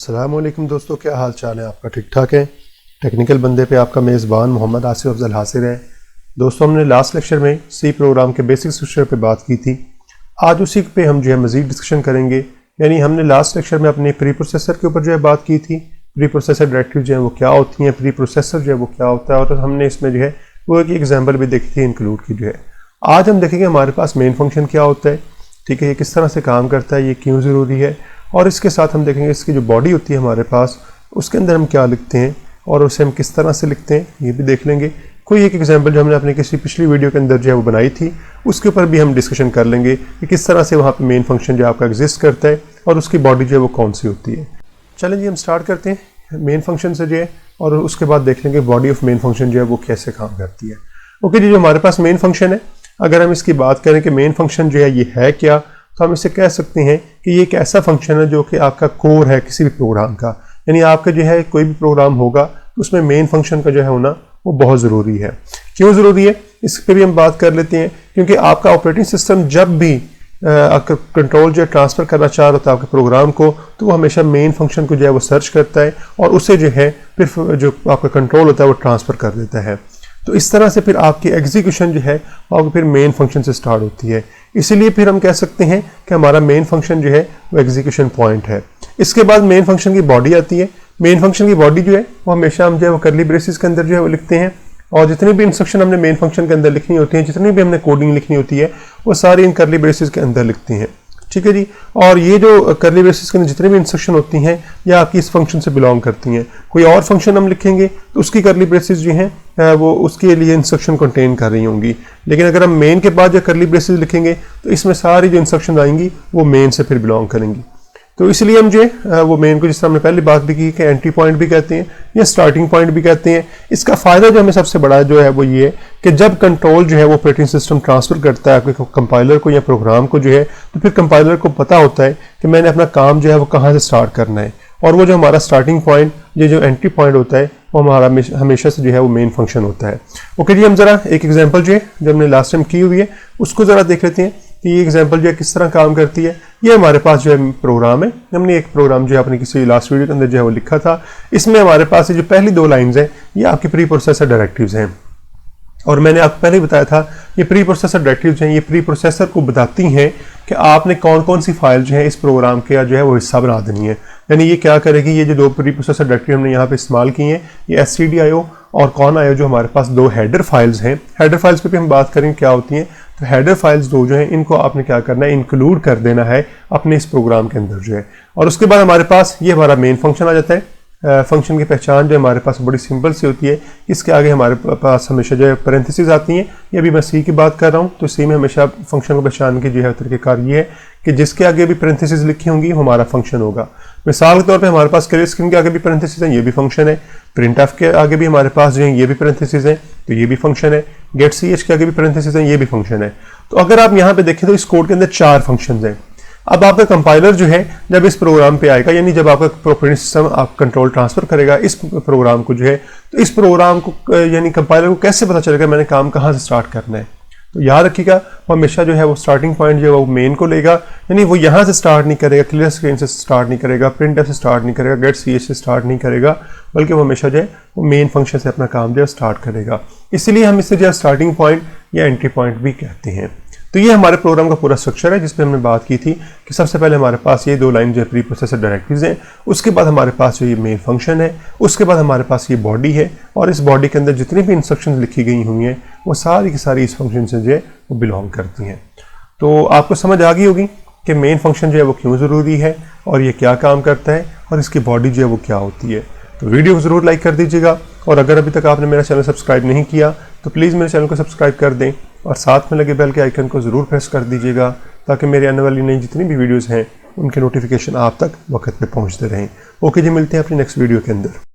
अस्सलामुअलैकुम दोस्तों, क्या हाल चाल है आपका? ठीक ठाक है। टेक्निकल बंदे पे आपका मेज़बान मोहम्मद आसिफ अफजल हाजिर है। दोस्तों, हमने लास्ट लेक्चर में सी प्रोग्राम के बेसिक स्ट्रक्चर पे बात की थी। आज उसी पे हम जो है मज़ीद डिस्कशन करेंगे। यानी हमने लास्ट लेक्चर में अपने प्री प्रोसेसर के ऊपर जो है बात की थी। प्री प्रोसेसर डायरेक्टिव जो है वो क्या होती हैं, प्री प्रोसेसर जो है वो क्या होता है, और हमने इसमें जो है वो एक एग्जाम्पल भी देखी थी इंक्लूड की जो है। आज हम देखेंगे हमारे पास मेन फंक्शन क्या होता है, ठीक है, ये किस तरह से काम करता है, ये क्यों ज़रूरी है, और इसके साथ हम देखेंगे इसकी जो बॉडी होती है हमारे पास उसके अंदर हम क्या लिखते हैं और उसे हम किस तरह से लिखते हैं ये भी देख लेंगे। कोई एक एग्जांपल जो हमने अपने किसी पिछली वीडियो के अंदर जो है वो बनाई थी उसके ऊपर भी हम डिस्कशन कर लेंगे कि किस तरह से वहाँ पे मेन फंक्शन जो आपका एग्जिस्ट करता है और उसकी बॉडी जो है वो कौन सी होती है। चलें जी, हम स्टार्ट करते हैं मेन फंक्शन से जो है, और उसके बाद देख लेंगे बॉडी ऑफ मेन फंक्शन जो है वो कैसे काम करती है। ओके जी, जो हमारे पास मेन फंक्शन है, अगर हम इसकी बात करें कि मेन फंक्शन जो है ये है क्या, तो हम इसे कह सकते हैं कि ये एक ऐसा फंक्शन है जो कि आपका कोर है किसी भी प्रोग्राम का। यानी आपका जो है कोई भी प्रोग्राम होगा तो उसमें मेन फंक्शन का जो है होना वो बहुत ज़रूरी है। क्यों ज़रूरी है इस पर भी हम बात कर लेते हैं, क्योंकि आपका ऑपरेटिंग सिस्टम जब भी कंट्रोल जो है ट्रांसफ़र करना चाह रहा था आपके प्रोग्राम को, तो वो हमेशा मेन फंक्शन को जो है वो सर्च करता है और उसे जो है फिर जो आपका कंट्रोल होता है वो ट्रांसफ़र कर देता है। तो इस तरह से फिर आपकी एग्जीक्यूशन जो है आपको फिर मेन फंक्शन से स्टार्ट होती है। इसीलिए फिर हम कह सकते हैं कि हमारा मेन फंक्शन जो है वो एग्जीक्यूशन पॉइंट है। इसके बाद मेन फंक्शन की बॉडी आती है। मेन फंक्शन की बॉडी जो है वो हमेशा हम जो है वो करली ब्रेसिस के अंदर जो है वो लिखते हैं, और जितनी भी इंस्ट्रक्शन हमने मेन फंक्शन के अंदर लिखनी होती है, जितनी भी हमने कोडिंग लिखनी होती है, वो सारी इन करली ब्रेसिस के अंदर लिखते हैं। ठीक है जी, और ये जो करली ब्रेसिस के अंदर जितनी भी इंस्ट्रक्शन होती हैं ये आपकी इस फंक्शन से बिलोंग करती हैं। कोई और फंक्शन हम लिखेंगे तो उसकी करली ब्रेसिस जो हैं वो उसके लिए इंस्ट्रक्शन कंटेन कर रही होंगी, लेकिन अगर हम मेन के बाद जो करली ब्रेसिस लिखेंगे तो इसमें सारी जो इंस्ट्रक्शन आएंगी वो मेन से फिर बिलोंग करेंगी। तो इसलिए हम जो है वो मेन को, जिस तरह हमने पहले बात भी की कि एंट्री पॉइंट भी कहते हैं या स्टार्टिंग पॉइंट भी कहते हैं। इसका फ़ायदा जो हमें सबसे बड़ा जो है वो ये है कि जब कंट्रोल जो है वो ऑपरेटिंग सिस्टम ट्रांसफ़र करता है आपके कंपाइलर को या प्रोग्राम को जो है, तो फिर कंपाइलर को पता होता है कि मैंने अपना काम जो है वो कहाँ से स्टार्ट करना है, और वो जो हमारा स्टार्टिंग पॉइंट, ये जो एंट्री पॉइंट होता है वो हमारा हमेशा से जो है वो मेन फंक्शन होता है। ओके जी, हम ज़रा एक एग्जाम्पल जो है जो हमने लास्ट टाइम की हुई है उसको ज़रा देख लेते हैं कि ये एग्जाम्पल जो है किस तरह काम करती है। ये हमारे पास जो है प्रोग्राम है, हमने एक प्रोग्राम जो है अपने किसी लास्ट वीडियो के अंदर जो है वो लिखा था। इसमें हमारे पास ये जो पहली दो लाइंस हैं ये आपकी प्री प्रोसेसर डायरेक्टिव्स हैं, और मैंने आपको पहले ही बताया था ये प्री प्रोसेसर डायरेक्टिव्स हैं, ये प्री प्रोसेसर को बताती हैं कि आपने कौन कौन सी फाइल जो है इस प्रोग्राम के जो है वो हिस्सा बना देनी है। यानी ये क्या करेगी, ये जो दो प्री प्रोसेसर डायरेक्टिव हमने यहाँ पे इस्तेमाल की हैं, ये stdio और कौन आयो, जो हमारे पास दो हेडर फाइल्स हैं। हेडर फाइल्स पे भी हम बात करेंगे क्या होती हैं। तो हेडर फाइल्स दो जो हैं इनको आपने क्या करना है, इंक्लूड कर देना है अपने इस प्रोग्राम के अंदर जो है, और उसके बाद हमारे पास ये हमारा मेन फंक्शन आ जाता है। फंक्शन की पहचान जो हमारे पास बड़ी सिंपल सी होती है, इसके आगे हमारे पास हमेशा जो है पैरेंथेसिस आती हैं। ये अभी मैं सी की बात कर रहा हूँ, तो सी में हमेशा फंक्शन को पहचान की जो है तरीक़ेकार ये है कि जिसके आगे भी पैरेंथेसिस लिखी होंगी वो हमारा फंक्शन होगा। मिसाल के तौर पे हमारे पास क्लियर स्क्रीन के आगे भी पैरेंथेसिस हैं, ये भी फंक्शन है। प्रिंट एफ के आगे भी हमारे पास जो है ये भी पैरेंथेसिस हैं, तो ये भी फंक्शन है। गेट सी एच के आगे भी पैरेंथेसिस हैं, ये भी फंक्शन है। तो अगर आप यहाँ पे देखें तो इस कोड के अंदर 4 फंक्शन हैं। अब आपका कंपाइलर जो है जब इस प्रोग्राम पे आएगा, यानी जब आपका ऑपरेटिंग सिस्टम आप कंट्रोल ट्रांसफर करेगा इस प्रोग्राम को जो है, तो इस प्रोग्राम को यानी कंपाइलर को कैसे पता चलेगा मैंने काम कहाँ से स्टार्ट करना है। तो याद रखिएगा वो हमेशा जो है वो स्टार्टिंग पॉइंट जो है वो मेन को लेगा, यानी वो यहाँ से स्टार्ट नहीं करेगा, क्लियर स्क्रीन से स्टार्ट नहीं करेगा, प्रिंट एफ से स्टार्ट नहीं करेगा, गेट सी एच से स्टार्ट नहीं करेगा, बल्कि वो हमेशा जो है वो मेन फंक्शन से अपना काम जो है स्टार्ट करेगा। इसलिए हम इसे जो है स्टार्टिंग पॉइंट या एंट्री पॉइंट भी कहते हैं। तो ये हमारे प्रोग्राम का पूरा स्ट्रक्चर है जिसमें हमने बात की थी कि सबसे पहले हमारे पास ये दो लाइन जो है प्री प्रोसेसर डायरेक्टिव्स हैं, उसके बाद हमारे पास जो ये मेन फंक्शन है, उसके बाद हमारे पास ये बॉडी है, और इस बॉडी के अंदर जितनी भी इंस्ट्रक्शंस लिखी गई हुई हैं वो सारी की सारी इस फंक्शन से जो है वो बिलोंग करती हैं। तो आपको समझ आ गई होगी कि मेन फंक्शन जो है वो क्यों ज़रूरी है और ये क्या काम करता है और इसकी बॉडी जो है वो क्या होती है। तो वीडियो को ज़रूर लाइक कर दीजिएगा, और अगर अभी तक आपने मेरा चैनल सब्सक्राइब नहीं किया तो प्लीज़ मेरे चैनल को सब्सक्राइब कर दें, और साथ में लगे बेल के आइकन को ज़रूर प्रेस कर दीजिएगा ताकि मेरे आने वाली नई जितनी भी वीडियोज़ हैं उनके नोटिफिकेशन आप तक वक्त पे पहुंचते रहें। ओके जी, मिलते हैं अपनी नेक्स्ट वीडियो के अंदर।